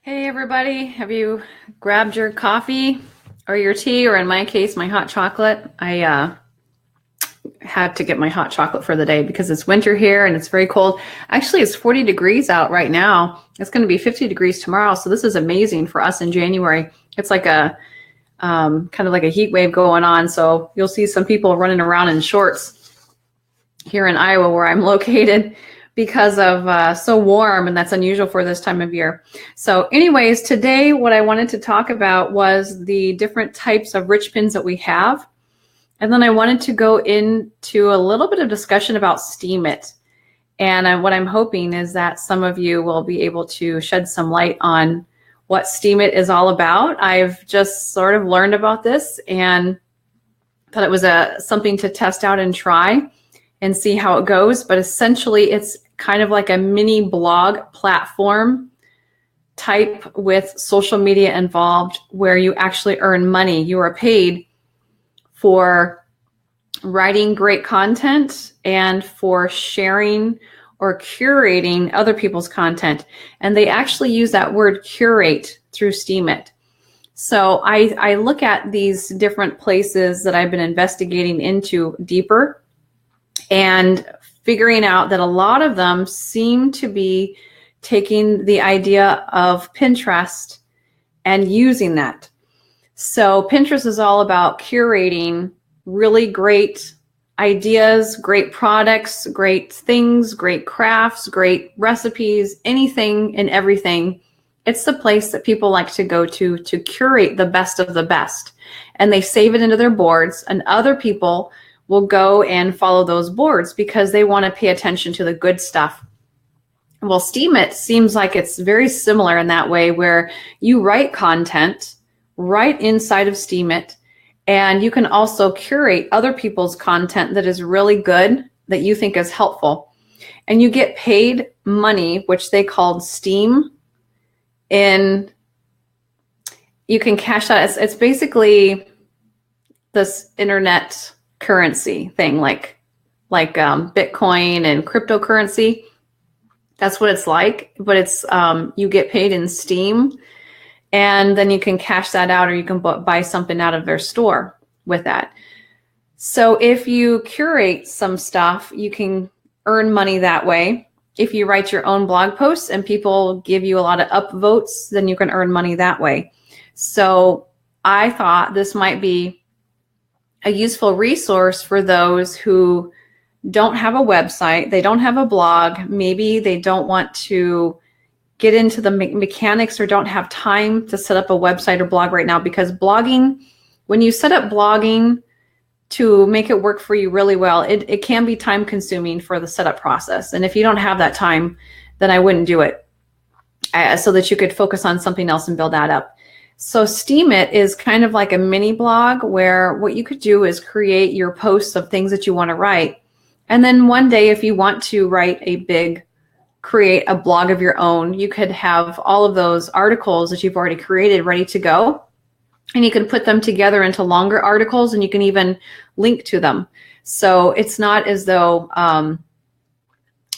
Hey everybody, have you grabbed your coffee or your tea, or in my case, my hot chocolate? I had to get my hot chocolate for the day because it's winter here and it's very cold. Actually, it's 40 degrees out right now. It's going to be 50 degrees tomorrow, so this is amazing for us in January. It's like a kind of like a heat wave going on, so you'll see some people running around in shorts here in Iowa where I'm located, because of so warm, and that's unusual for this time of year. So anyways, today what I wanted to talk about was the different types of rich pins that we have. And then I wanted to go into a little bit of discussion about Steemit. And what I'm hoping is that some of you will be able to shed some light on what Steemit is all about. I've just sort of learned about this and thought it was something to test out and try and see how it goes. But essentially, it's kind of like a mini blog platform type with social media involved, where you actually earn money. You are paid for writing great content and for sharing or curating other people's content. And they actually use that word curate through Steemit. So I look at these different places that I've been investigating into deeper and figuring out that a lot of them seem to be taking the idea of Pinterest and using that. So Pinterest is all about curating really great ideas, great products, great things, great crafts, great recipes, anything and everything. It's the place that people like to go to curate the best of the best. And they save it into their boards, and other people will go and follow those boards because they want to pay attention to the good stuff. Well, Steemit seems like it's very similar in that way, where you write content right inside of Steemit, and you can also curate other people's content that is really good, that you think is helpful. And you get paid money, which they called Steem. And you can cash that. It's basically this internet currency thing, like Bitcoin and cryptocurrency. That's what it's like, but it's you get paid in Steem, and then you can cash that out, or you can buy something out of their store with that. So if you curate some stuff, you can earn money that way. If you write your own blog posts and people give you a lot of upvotes, then you can earn money that way. So I thought this might be a useful resource for those who don't have a website, they don't have a blog, maybe they don't want to get into the mechanics or don't have time to set up a website or blog right now, because blogging, when you set up blogging to make it work for you really well, it can be time consuming for the setup process. And if you don't have that time, then I wouldn't do it, so that you could focus on something else and build that up. So Steemit is kind of like a mini blog, where what you could do is create your posts of things that you want to write. And then one day, if you want to create a blog of your own, you could have all of those articles that you've already created ready to go. And you can put them together into longer articles, and you can even link to them. So it's not as though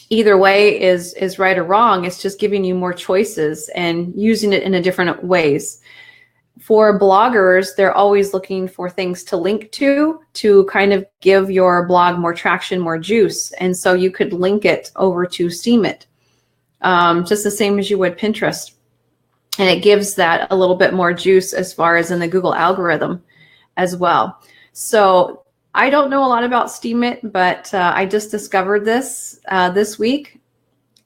either way is right or wrong. It's just giving you more choices and using it in a different ways. For bloggers, they're always looking for things to link to kind of give your blog more traction, more juice. And so you could link it over to Steemit, just the same as you would Pinterest. And it gives that a little bit more juice as far as in the Google algorithm as well. So I don't know a lot about Steemit, but I just discovered this week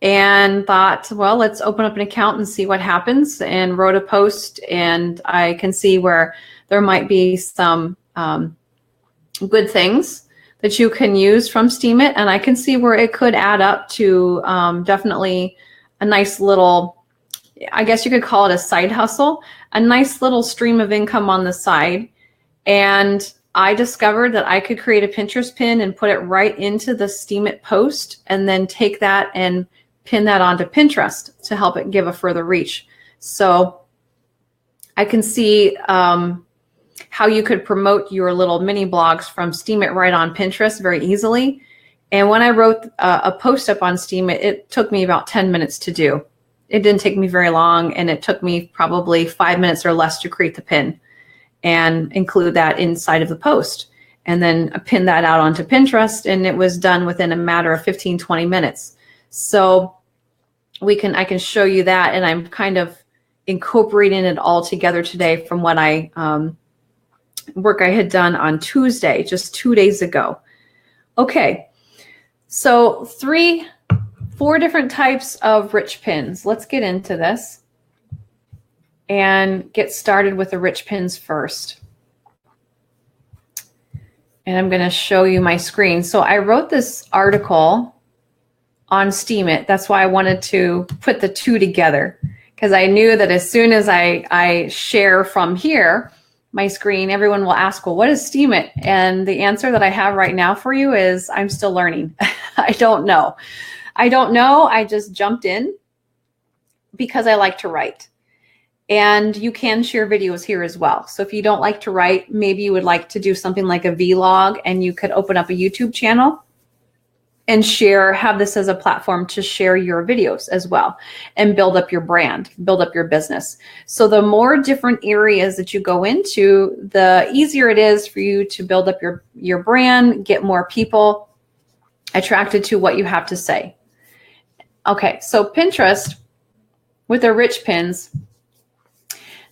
and thought, well, let's open up an account and see what happens, and wrote a post, and I can see where there might be some good things that you can use from Steemit, and I can see where it could add up to definitely a nice little, I guess you could call it a side hustle, a nice little stream of income on the side. And I discovered that I could create a Pinterest pin and put it right into the Steemit post, and then take that and pin that onto Pinterest to help it give a further reach. So I can see how you could promote your little mini blogs from Steemit right on Pinterest very easily. And when I wrote a post up on Steemit, it took me about 10 minutes to do. it didn't take me very long, and it took me probably 5 minutes or less to create the pin and include that inside of the post. And then pin that out onto Pinterest, and it was done within a matter of 15, 20 minutes. So I can show you that, and I'm kind of incorporating it all together today from what work I had done on Tuesday, just 2 days ago. Okay, so 4 different types of rich pins. Let's get into this and get started with the rich pins first. And I'm going to show you my screen. So I wrote this article on Steemit. That's why I wanted to put the 2 together, because I knew that as soon as I share from here, my screen, everyone will ask, well, what is Steemit? And the answer that I have right now for you is I'm still learning. I don't know. I just jumped in because I like to write. And you can share videos here as well. So if you don't like to write, maybe you would like to do something like a vlog, and you could open up a YouTube channel and have this as a platform to share your videos as well and build up your brand, build up your business. So the more different areas that you go into, the easier it is for you to build up your brand, get more people attracted to what you have to say. Okay, so Pinterest with their rich pins,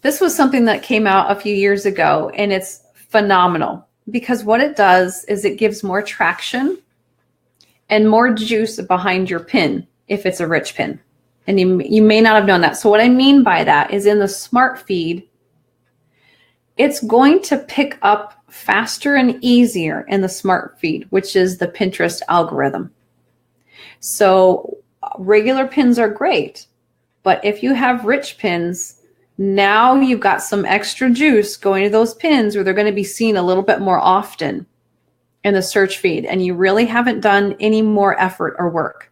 this was something that came out a few years ago, and it's phenomenal because what it does is it gives more traction and more juice behind your pin if it's a rich pin. And you may not have known that. So what I mean by that is in the smart feed, it's going to pick up faster and easier in the smart feed, which is the Pinterest algorithm. So regular pins are great, but if you have rich pins, now you've got some extra juice going to those pins where they're going to be seen a little bit more often in the search feed, and you really haven't done any more effort or work.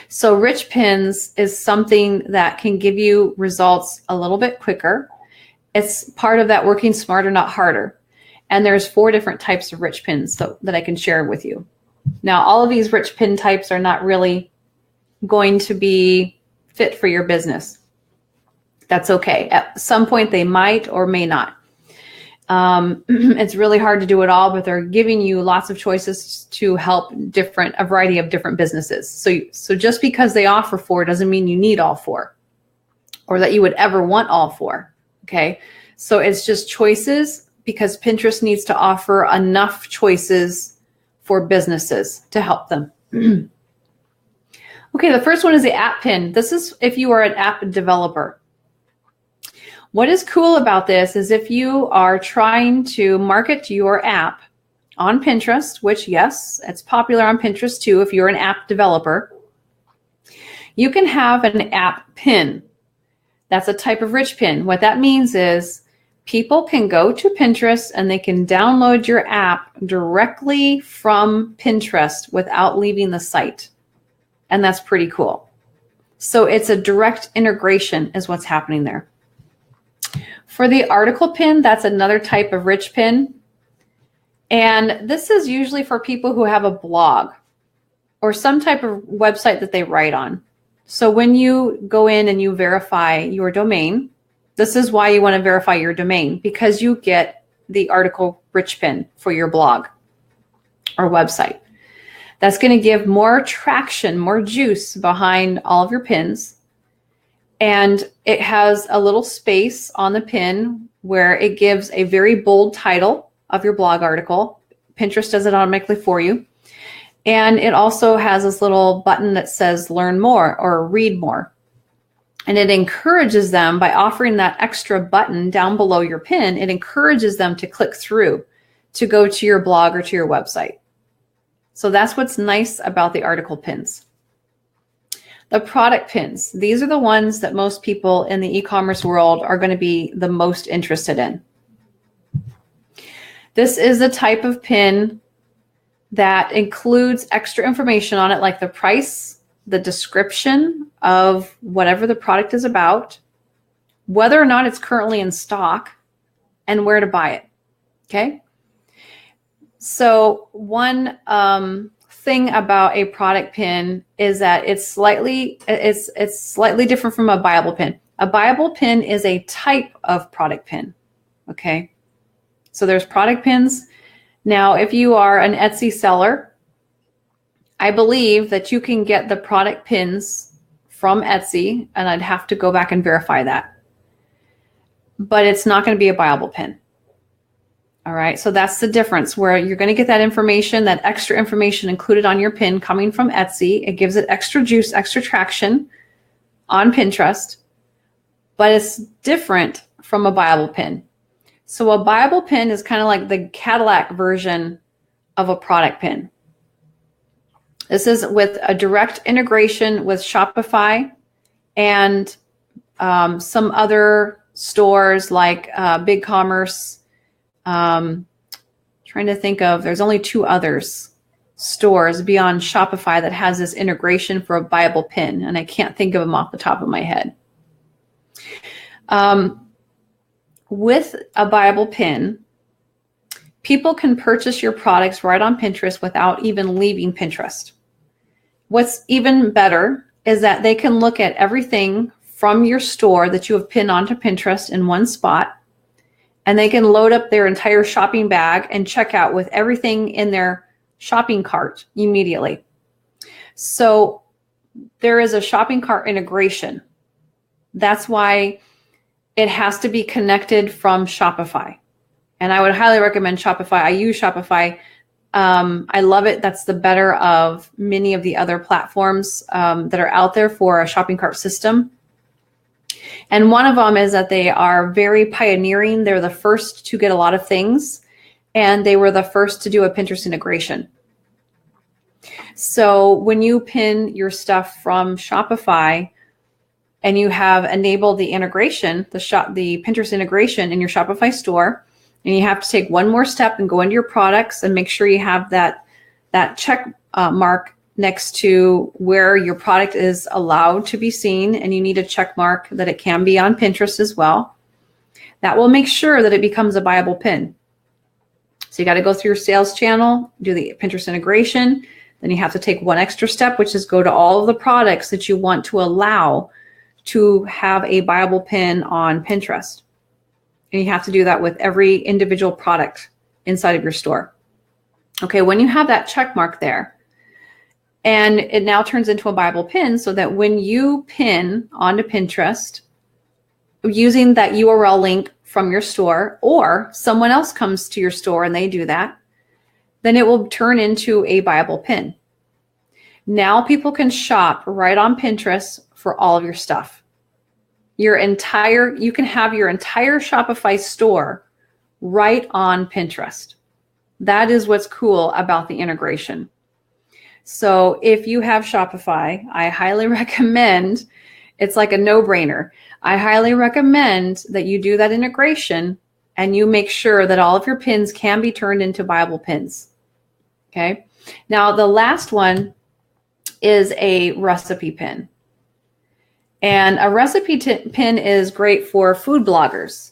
So rich pins is something that can give you results a little bit quicker. It's part of that working smarter, not harder. And there's 4 different types of rich pins that I can share with you. Now, all of these rich pin types are not really going to be fit for your business. That's okay. At some point they might or may not. It's really hard to do it all, but they're giving you lots of choices to help a variety of different businesses. So just because they offer 4 doesn't mean you need all 4 or that you would ever want all 4. Okay. So it's just choices, because Pinterest needs to offer enough choices for businesses to help them. Okay. The first one is the app pin. This is if you are an app developer. What is cool about this is if you are trying to market your app on Pinterest, which yes, it's popular on Pinterest too if you're an app developer, you can have an app pin. That's a type of rich pin. What that means is people can go to Pinterest and they can download your app directly from Pinterest without leaving the site. And that's pretty cool. So it's a direct integration is what's happening there. For the article pin, that's another type of rich pin. And this is usually for people who have a blog or some type of website that they write on. So when you go in and you verify your domain, this is why you want to verify your domain, because you get the article rich pin for your blog or website. That's going to give more traction, more juice behind all of your pins. And it has a little space on the pin where it gives a very bold title of your blog article. Pinterest does it automatically for you. And it also has this little button that says learn more or read more. And it encourages them, by offering that extra button down below your pin, it encourages them to click through to go to your blog or to your website. So that's what's nice about the article pins. The product pins, these are the ones that most people in the e-commerce world are going to be the most interested in. This is a type of pin that includes extra information on it, like the price, the description of whatever the product is about, whether or not it's currently in stock, and where to buy it. Okay. So one thing about a product pin is that it's slightly different from a buyable pin. A buyable pin is a type of product pin. Okay. So there's product pins. Now, if you are an Etsy seller, I believe that you can get the product pins from Etsy, and I'd have to go back and verify that. But it's not going to be a buyable pin. All right, so that's the difference, where you're going to get that information, that extra information included on your pin coming from Etsy. It gives it extra juice, extra traction on Pinterest, but it's different from a buyable pin. So a buyable pin is kind of like the Cadillac version of a product pin. This is with a direct integration with Shopify and some other stores like BigCommerce. Trying to think of, there's only 2 others stores beyond Shopify that has this integration for a buyable pin, and I can't think of them off the top of my head. With a buyable pin, people can purchase your products right on Pinterest without even leaving Pinterest. What's even better is that they can look at everything from your store that you have pinned onto Pinterest in one spot, and they can load up their entire shopping bag and check out with everything in their shopping cart immediately. So there is a shopping cart integration. That's why it has to be connected from Shopify. And I would highly recommend Shopify. I use Shopify. I love it. That's the better of many of the other platforms that are out there for a shopping cart system. And one of them is that they are very pioneering. They're the first to get a lot of things, and they were the first to do a Pinterest integration. So when you pin your stuff from Shopify and you have enabled the integration, the Pinterest integration in your Shopify store, and you have to take one more step and go into your products and make sure you have that check mark next to where your product is allowed to be seen, and you need a check mark that it can be on Pinterest as well. That will make sure that it becomes a buyable pin. So you got to go through your sales channel, do the Pinterest integration. Then you have to take one extra step, which is go to all of the products that you want to allow to have a buyable pin on Pinterest. And you have to do that with every individual product inside of your store. Okay, when you have that check mark there, and it now turns into a buyable pin, so that when you pin onto Pinterest using that URL link from your store, or someone else comes to your store and they do that, then it will turn into a buyable pin. Now people can shop right on Pinterest for all of your stuff. You can have your entire Shopify store right on Pinterest. That is what's cool about the integration. So if you have Shopify, I highly recommend, it's like a no-brainer. I highly recommend that you do that integration and you make sure that all of your pins can be turned into buyable pins. Okay. Now the last one is a recipe pin. And a recipe pin is great for food bloggers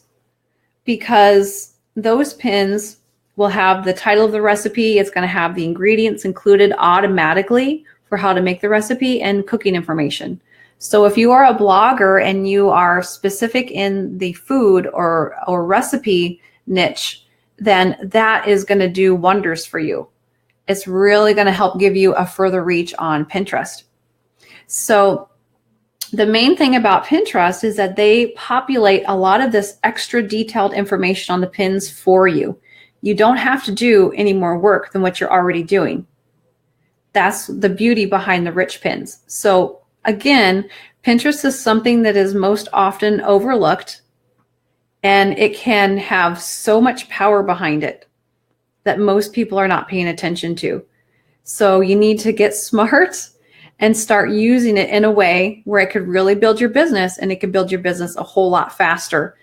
because those pins will have the title of the recipe. It's going to have the ingredients included automatically for how to make the recipe and cooking information. So if you are a blogger and you are specific in the food or recipe niche, then that is going to do wonders for you. It's really going to help give you a further reach on Pinterest. So the main thing about Pinterest is that they populate a lot of this extra detailed information on the pins for you. You don't have to do any more work than what you're already doing. That's the beauty behind the rich pins. So again, Pinterest is something that is most often overlooked, and it can have so much power behind it that most people are not paying attention to. So you need to get smart and start using it in a way where it could really build your business, and it can build your business a whole lot faster.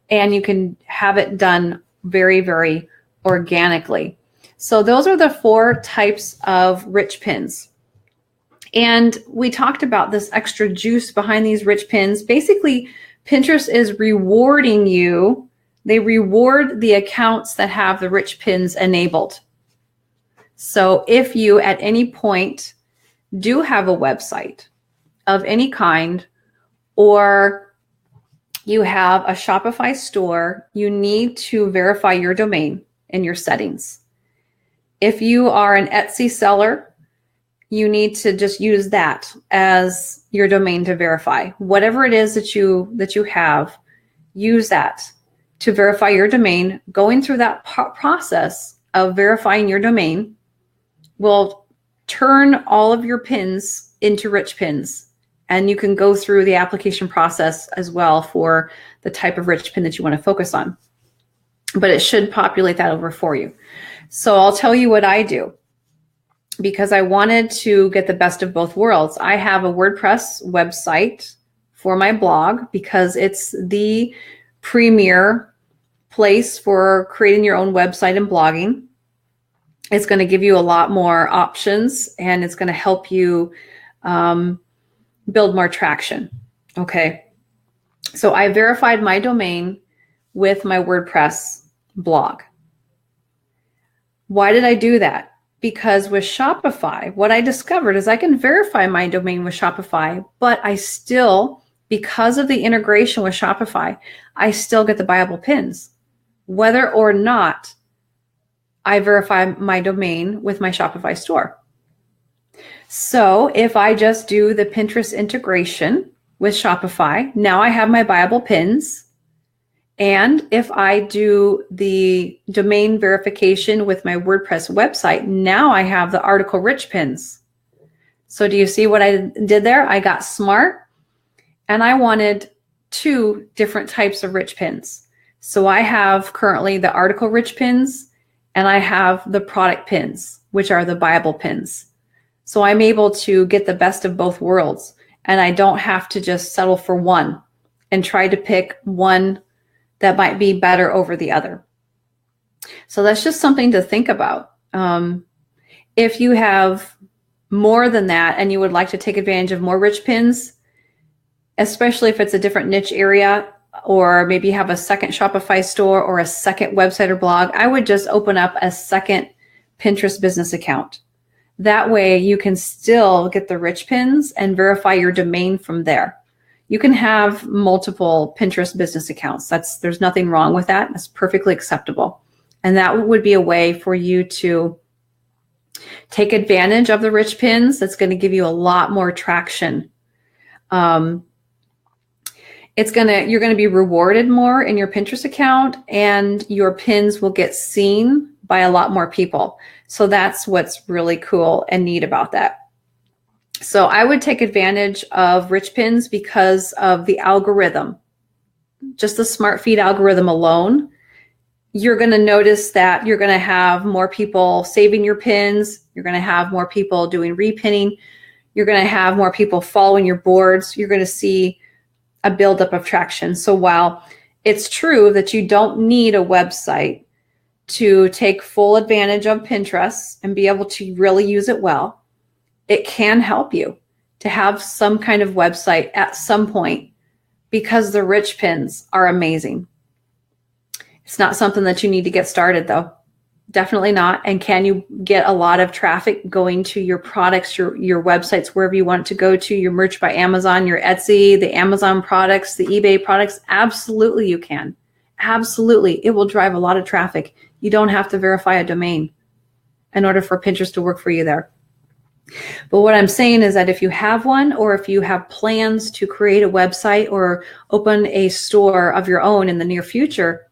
And you can have it done very, very organically. So those are the 4 types of rich pins. And we talked about this extra juice behind these rich pins. Basically, Pinterest is rewarding you. They reward the accounts that have the rich pins enabled. So if you at any point do have a website of any kind, or you have a Shopify store, you need to verify your domain in your settings. If you are an Etsy seller, you need to just use that as your domain to verify. Whatever it is that you have, use that to verify your domain. Going through that process of verifying your domain will turn all of your pins into rich pins. And you can go through the application process as well for the type of rich pin that you want to focus on. But it should populate that over for you. So I'll tell you what I do, because I wanted to get the best of both worlds. I have a WordPress website for my blog because it's the premier place for creating your own website and blogging. It's going to give you a lot more options, and it's going to help you build more traction. Okay. So I verified my domain with my WordPress blog. Why did I do that? Because with Shopify, what I discovered is I can verify my domain with Shopify, but I still, because of the integration with Shopify, I still get the buyable pins, whether or not I verify my domain with my Shopify store. So if I just do the Pinterest integration with Shopify, now I have my buyable pins. And if I do the domain verification with my WordPress website, now I have the article rich pins. So do you see what I did there? I got smart, and I wanted 2 different types of rich pins. So I have currently the article rich pins, and I have the product pins, which are the buyable pins. So I'm able to get the best of both worlds, and I don't have to just settle for one and try to pick one that might be better over the other. So that's just something to think about. If you have more than that and you would like to take advantage of more rich pins, especially if it's a different niche area, or maybe you have a second Shopify store or a second website or blog, I would just open up a second Pinterest business account. That way you can still get the rich pins and verify your domain from there. You can have multiple Pinterest business accounts. There's nothing wrong with that. That's perfectly acceptable. And that would be a way for you to take advantage of the rich pins. That's going to give you a lot more traction. You're going to be rewarded more in your Pinterest account, and your pins will get seen by a lot more people. So that's what's really cool and neat about that. So I would take advantage of rich pins because of the algorithm. Just the smart feed algorithm alone, you're going to notice that you're going to have more people saving your pins. You're going to have more people doing repinning. You're going to have more people following your boards. You're going to see a buildup of traction. So while it's true that you don't need a website to take full advantage of Pinterest and be able to really use it well, it can help you to have some kind of website at some point, because the rich pins are amazing. It's not something that you need to get started though. Definitely not. And can you get a lot of traffic going to your products, your websites, wherever you want it to go to, your merch by Amazon, your Etsy, the Amazon products, the eBay products? Absolutely you can. Absolutely. It will drive a lot of traffic. You don't have to verify a domain in order for Pinterest to work for you there. But what I'm saying is that if you have one, or if you have plans to create a website or open a store of your own in the near future,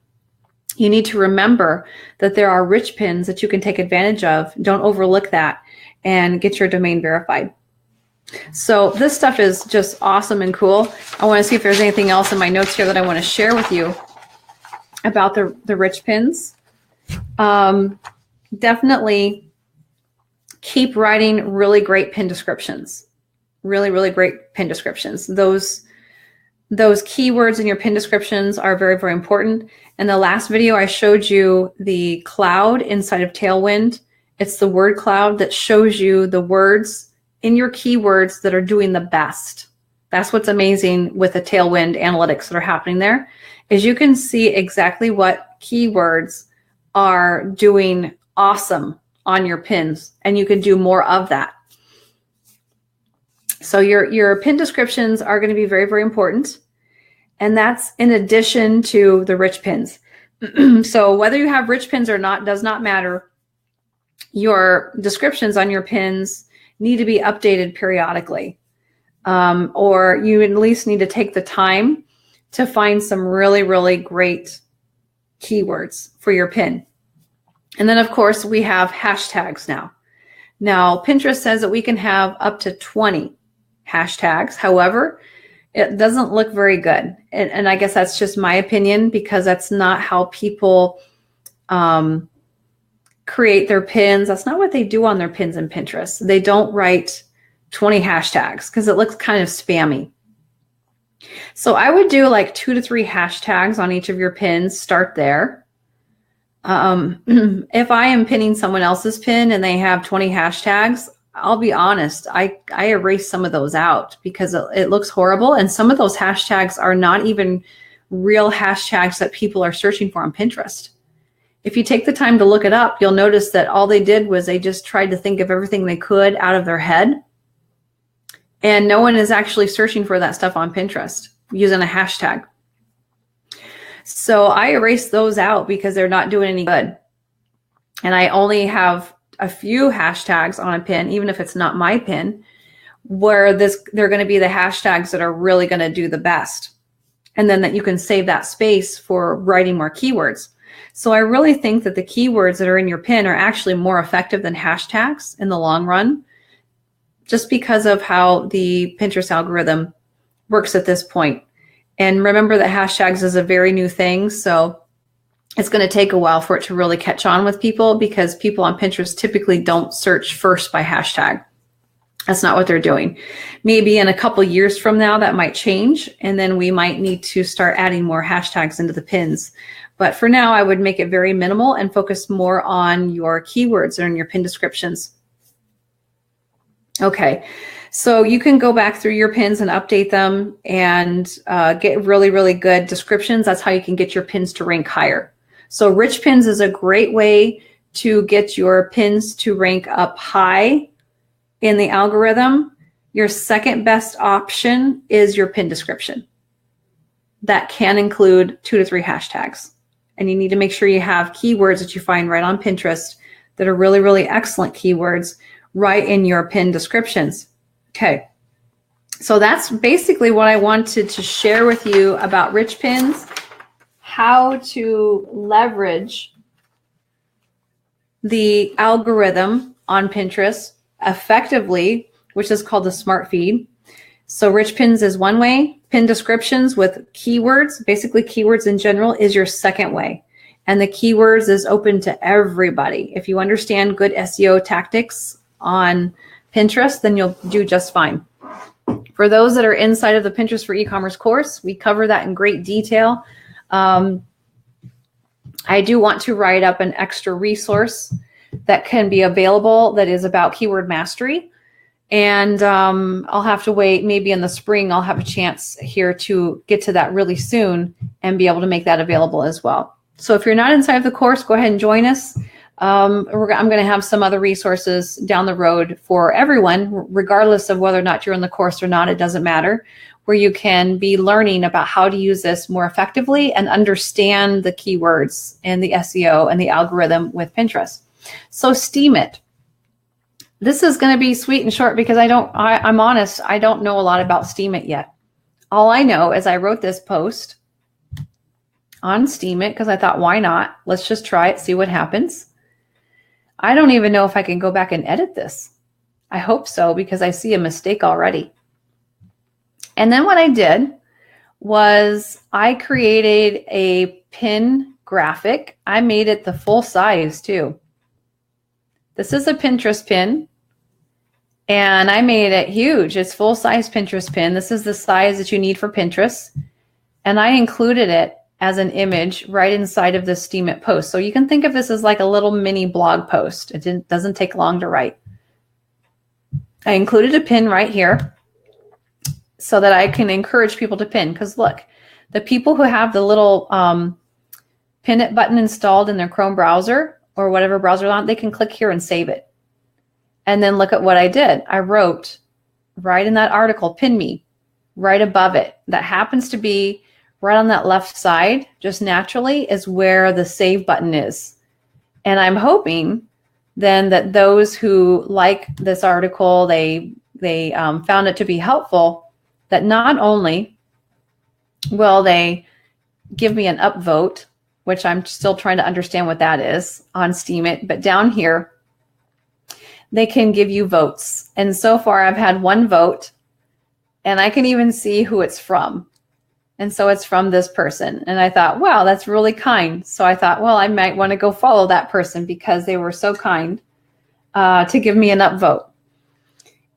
you need to remember that there are rich pins that you can take advantage of. Don't overlook that and get your domain verified. So this stuff is just awesome and cool. I want to see if there's anything else in my notes here that I want to share with you about the rich pins. Definitely keep writing really great pin descriptions. Really, really great pin descriptions. Those keywords in your pin descriptions are very, very important. In the last video, I showed you the cloud inside of Tailwind. It's the word cloud that shows you the words in your keywords that are doing the best. That's what's amazing with the Tailwind analytics that are happening there, is you can see exactly what keywords are doing awesome on your pins, and you can do more of that. So your pin descriptions are going to be very, very important. And that's in addition to the rich pins. So whether you have rich pins or not does not matter. Your descriptions on your pins need to be updated periodically. Or you at least need to take the time to find some really, really great keywords for your pin. And then, of course, we have hashtags now. Now, Pinterest says that we can have up to 20 hashtags. However, it doesn't look very good. And I guess that's just my opinion, because that's not how people create their pins. That's not what they do on their pins in Pinterest. They don't write 20 hashtags because it looks kind of spammy. So I would do like 2 to 3 hashtags on each of your pins. Start there. If I am pinning someone else's pin and they have 20 hashtags, I'll be honest, I erase some of those out because it looks horrible. And some of those hashtags are not even real hashtags that people are searching for on Pinterest. If you take the time to look it up, you'll notice that all they did was they just tried to think of everything they could out of their head. And no one is actually searching for that stuff on Pinterest using a hashtag. So I erase those out because they're not doing any good. And I only have a few hashtags on a pin, even if it's not my pin, where they're going to be the hashtags that are really going to do the best. And then that you can save that space for writing more keywords. So I really think that the keywords that are in your pin are actually more effective than hashtags in the long run, just because of how the Pinterest algorithm works at this point. And remember that hashtags is a very new thing. So it's going to take a while for it to really catch on with people, because people on Pinterest typically don't search first by hashtag. That's not what they're doing. Maybe in a couple years from now, that might change. And then we might need to start adding more hashtags into the pins. But for now, I would make it very minimal and focus more on your keywords and your pin descriptions. Okay, so you can go back through your pins and update them and get really, really good descriptions. That's how you can get your pins to rank higher. So rich pins is a great way to get your pins to rank up high in the algorithm. Your second best option is your pin description. That can include 2 to 3 hashtags. And you need to make sure you have keywords that you find right on Pinterest that are really, really excellent keywords right in your pin descriptions. Okay, so that's basically what I wanted to share with you about rich pins, how to leverage the algorithm on Pinterest effectively, which is called the smart feed. So rich pins is one way. Pin descriptions with keywords, basically keywords in general, is your second way. And the keywords is open to everybody. If you understand good SEO tactics on Pinterest, then you'll do just fine. For those that are inside of the Pinterest for e-commerce course, we cover that in great detail. I do want to write up an extra resource that can be available that is about keyword mastery. And I'll have to wait. Maybe in the spring, I'll have a chance here to get to that really soon and be able to make that available as well. So if you're not inside of the course, go ahead and join us. I'm going to have some other resources down the road for everyone, regardless of whether or not you're in the course or not. It doesn't matter, where you can be learning about how to use this more effectively and understand the keywords and the SEO and the algorithm with Pinterest. So Steemit. This is going to be sweet and short because I'm honest, I don't know a lot about Steemit yet. All I know is I wrote this post on Steemit because I thought, why not? Let's just try it, see what happens. I don't even know if I can go back and edit this. I hope so, because I see a mistake already. And then what I did was I created a pin graphic. I made it the full size too. This is a Pinterest pin. And I made it huge. It's full size Pinterest pin. This is the size that you need for Pinterest. And I included it as an image right inside of the Steemit post. So you can think of this as like a little mini blog post. It doesn't take long to write. I included a pin right here so that I can encourage people to pin. Because look, the people who have the little pin it button installed in their Chrome browser or whatever browser they're on, they can click here and save it. And then look at what I did. I wrote right in that article, pin me, right above it. That happens to be right on that left side, just naturally, is where the save button is. And I'm hoping then that those who like this article, they found it to be helpful, that not only will they give me an upvote, which I'm still trying to understand what that is on Steemit, but down here, they can give you votes. And so far I've had one vote, and I can even see who it's from. And so it's from this person. And I thought, wow, that's really kind. So I thought, well, I might want to go follow that person because they were so kind to give me an upvote.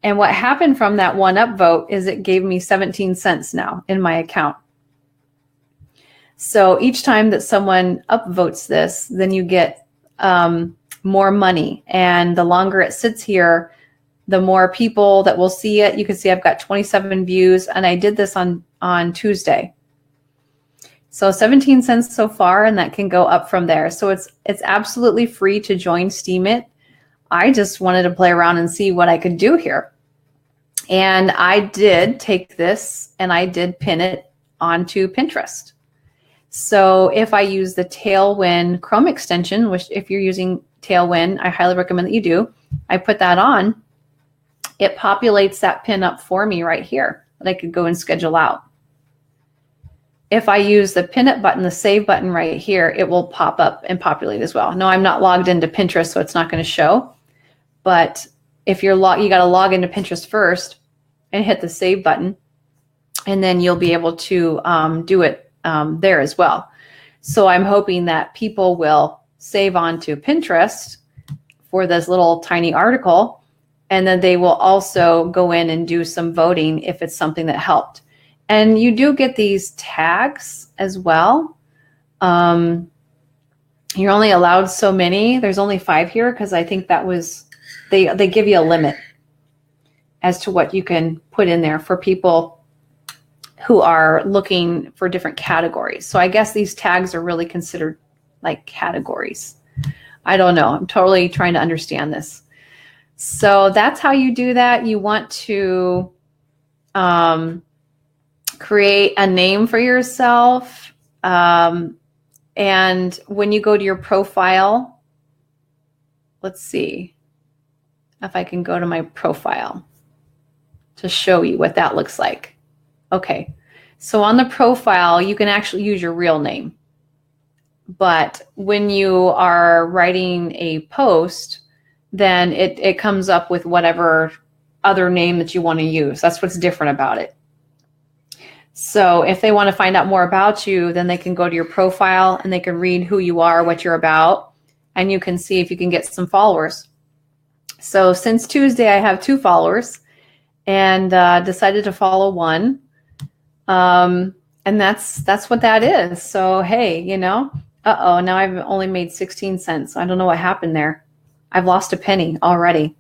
And what happened from that one upvote is it gave me 17 cents now in my account. So each time that someone upvotes this, then you get more money. And the longer it sits here, the more people that will see it. You can see I've got 27 views, and I did this on Tuesday. So 17 cents so far, and that can go up from there. So it's absolutely free to join Steemit. I just wanted to play around and see what I could do here. And I did take this and I did pin it onto Pinterest. So if I use the Tailwind Chrome extension, which if you're using Tailwind, I highly recommend that you do, I put that on, it populates that pin up for me right here that I could go and schedule out. If I use the pin it button, the save button right here, it will pop up and populate as well. No, I'm not logged into Pinterest, so it's not going to show. But if you're you got to log into Pinterest first and hit the save button, and then you'll be able to do it there as well. So I'm hoping that people will save on to Pinterest for this little tiny article, and then they will also go in and do some voting if it's something that helped. And you do get these tags as well. You're only allowed so many. There's only 5 here because I think that was, they give you a limit as to what you can put in there for people who are looking for different categories. So I guess these tags are really considered like categories. I don't know. I'm totally trying to understand this. So that's how you do that. You want to create a name for yourself. And when you go to your profile, let's see if I can go to my profile to show you what that looks like. Okay, so on the profile, you can actually use your real name. But when you are writing a post, then it comes up with whatever other name that you want to use. That's what's different about it. So if they want to find out more about you, then they can go to your profile and they can read who you are, what you're about, and you can see if you can get some followers. So since Tuesday, I have 2 followers and decided to follow one. And that's what that is. So, hey, you know, now I've only made 16 cents. I don't know what happened there. I've lost a penny already.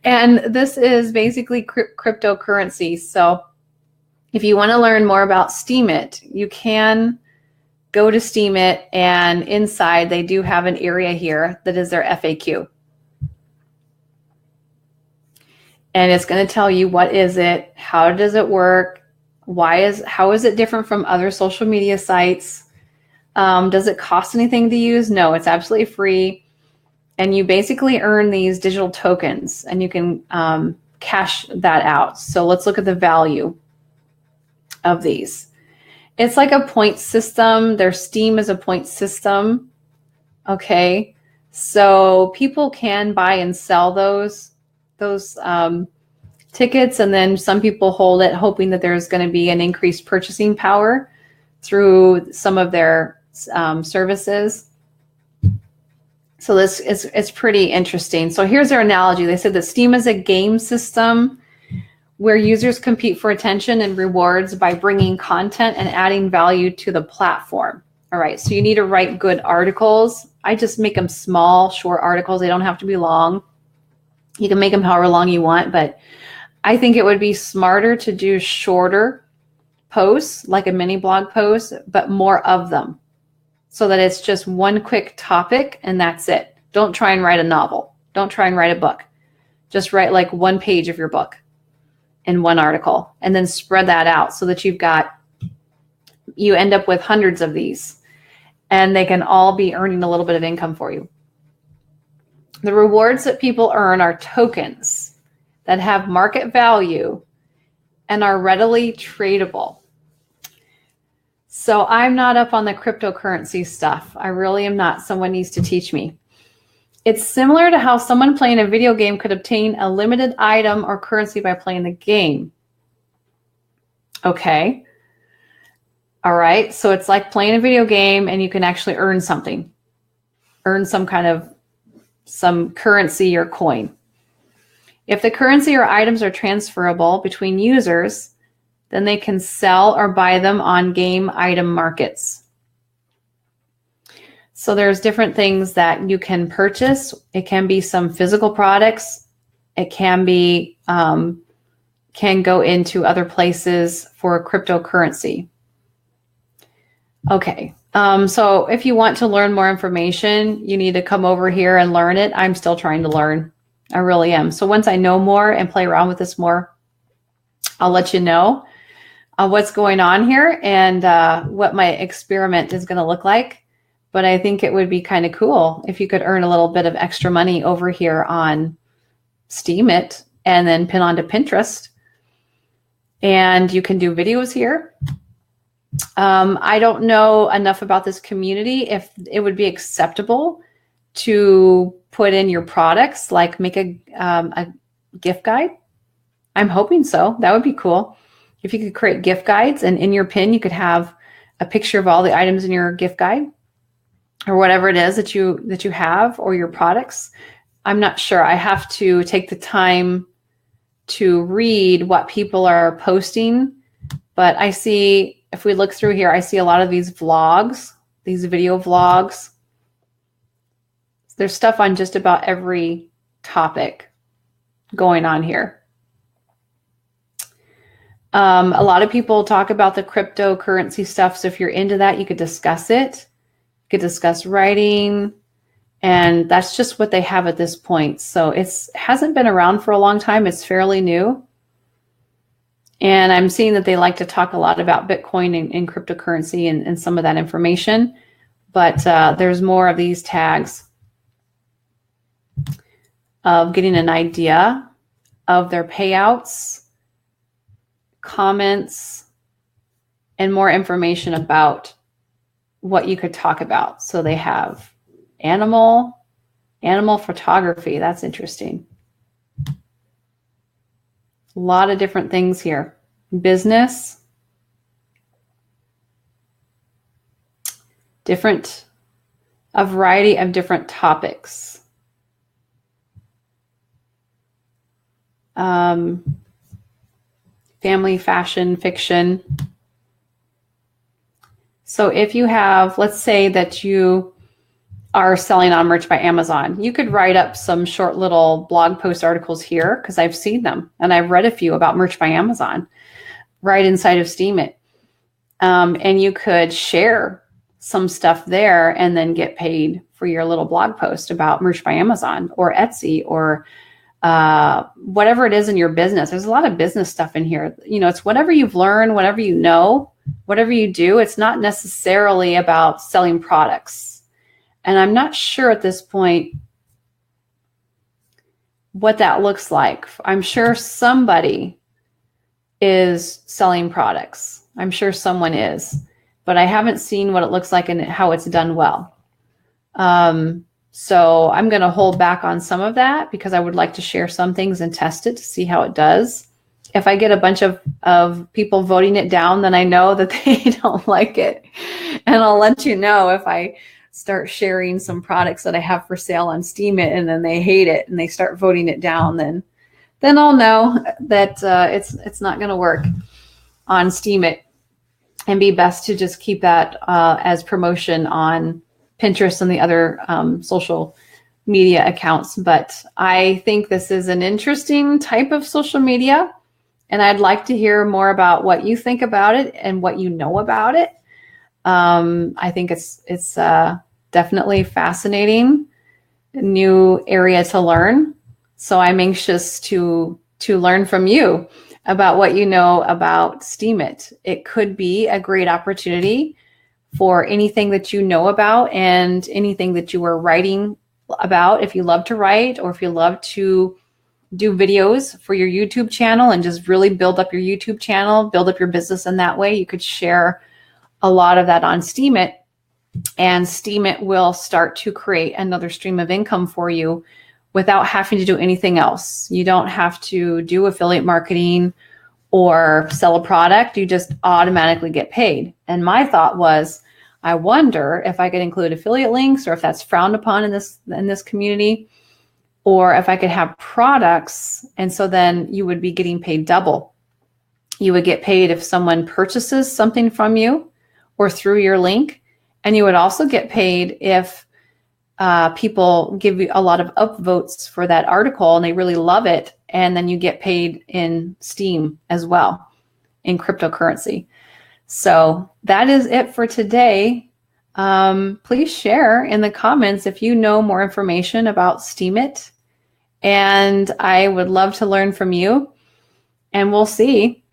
And this is basically cryptocurrency. So if you want to learn more about Steemit, you can go to Steemit, and inside they do have an area here that is their FAQ. And it's going to tell you what is it, how does it work, how is it different from other social media sites? Does it cost anything to use? No, it's absolutely free. And you basically earn these digital tokens, and you can cash that out. So let's look at the value of these. It's like a point system. Their Steem is a point system. Okay, so people can buy and sell those tickets, and then some people hold it hoping that there's going to be an increased purchasing power through some of their services. So this is pretty interesting. So here's their analogy. They said that Steem is a game system where users compete for attention and rewards by bringing content and adding value to the platform. All right, so you need to write good articles. I just make them small, short articles. They don't have to be long. You can make them however long you want, but I think it would be smarter to do shorter posts, like a mini blog post, but more of them. so that it's just one quick topic and that's it. Don't try and write a novel. Don't try and write a book. Just write like one page of your book in one article and then spread that out so that you end up with hundreds of these and they can all be earning a little bit of income for you. The rewards that people earn are tokens that have market value and are readily tradable. So I'm not up on the cryptocurrency stuff. I really am not. Someone needs to teach me. It's similar to how someone playing a video game could obtain a limited item or currency by playing the game. Okay. All right. So it's like playing a video game and you can actually earn something. Earn some currency or coin. If the currency or items are transferable between users, then they can sell or buy them on game item markets. So there's different things that you can purchase. It can be some physical products. It can be, can go into other places for cryptocurrency. Okay. So if you want to learn more information, you need to come over here and learn it. I'm still trying to learn. I really am. So once I know more and play around with this more, I'll let you know what's going on here and what my experiment is going to look like. But I think it would be kind of cool if you could earn a little bit of extra money over here on Steemit and then pin onto Pinterest. And you can do videos here. I don't know enough about this community if it would be acceptable to put in your products, like make a gift guide. I'm hoping so. That would be cool. If you could create gift guides and in your pin, you could have a picture of all the items in your gift guide or whatever it is that you have or your products. I'm not sure. I have to take the time to read what people are posting, but I see, if we look through here, I see a lot of these vlogs, these video vlogs. There's stuff on just about every topic going on here. A lot of people talk about the cryptocurrency stuff. So if you're into that, you could discuss it. You could discuss writing. And that's just what they have at this point. So it hasn't been around for a long time. It's fairly new. And I'm seeing that they like to talk a lot about Bitcoin and cryptocurrency and some of that information. But there's more of these tags of getting an idea of their payouts, comments, and more information about what you could talk about. So they have animal photography. That's interesting. A lot of different things here. Business, a variety of different topics. Family, fashion, fiction. So if you have, let's say that you are selling on Merch by Amazon, you could write up some short little blog post articles here because I've seen them and I've read a few about Merch by Amazon right inside of Steemit. And you could share some stuff there and then get paid for your little blog post about Merch by Amazon or Etsy or whatever it is in your business. There's a lot of business stuff in here. You know, it's whatever you've learned, whatever you know, whatever you do. It's not necessarily about selling products. And I'm not sure at this point what that looks like. I'm sure somebody is selling products. I'm sure someone is, but I haven't seen what it looks like and how it's done well. So I'm going to hold back on some of that because I would like to share some things and test it to see how it does. If I get a bunch of people voting it down, then I know that they don't like it. And I'll let you know if I start sharing some products that I have for sale on Steemit and then they hate it and they start voting it down, then I'll know that it's not going to work on Steemit, and be best to just keep that as promotion on Pinterest and the other social media accounts. But I think this is an interesting type of social media, and I'd like to hear more about what you think about it and what you know about it. I think it's definitely fascinating, new area to learn. So I'm anxious to learn from you about what you know about Steemit. It could be a great opportunity for anything that you know about and anything that you are writing about. If you love to write, or if you love to do videos for your YouTube channel and just really build up your YouTube channel, build up your business in that way, you could share a lot of that on Steemit, and Steemit will start to create another stream of income for you without having to do anything else. You don't have to do affiliate marketing or sell a product. You just automatically get paid. And my thought was, I wonder if I could include affiliate links, or if that's frowned upon in this community, or if I could have products. And so then you would be getting paid double. You would get paid if someone purchases something from you or through your link. And you would also get paid if people give you a lot of upvotes for that article and they really love it. And then you get paid in Steem as well, in cryptocurrency. So that is it for today. Please share in the comments if you know more information about Steemit. And I would love to learn from you. And we'll see.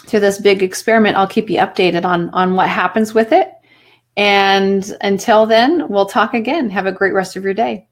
Through this big experiment, I'll keep you updated on what happens with it. And until then, we'll talk again. Have a great rest of your day.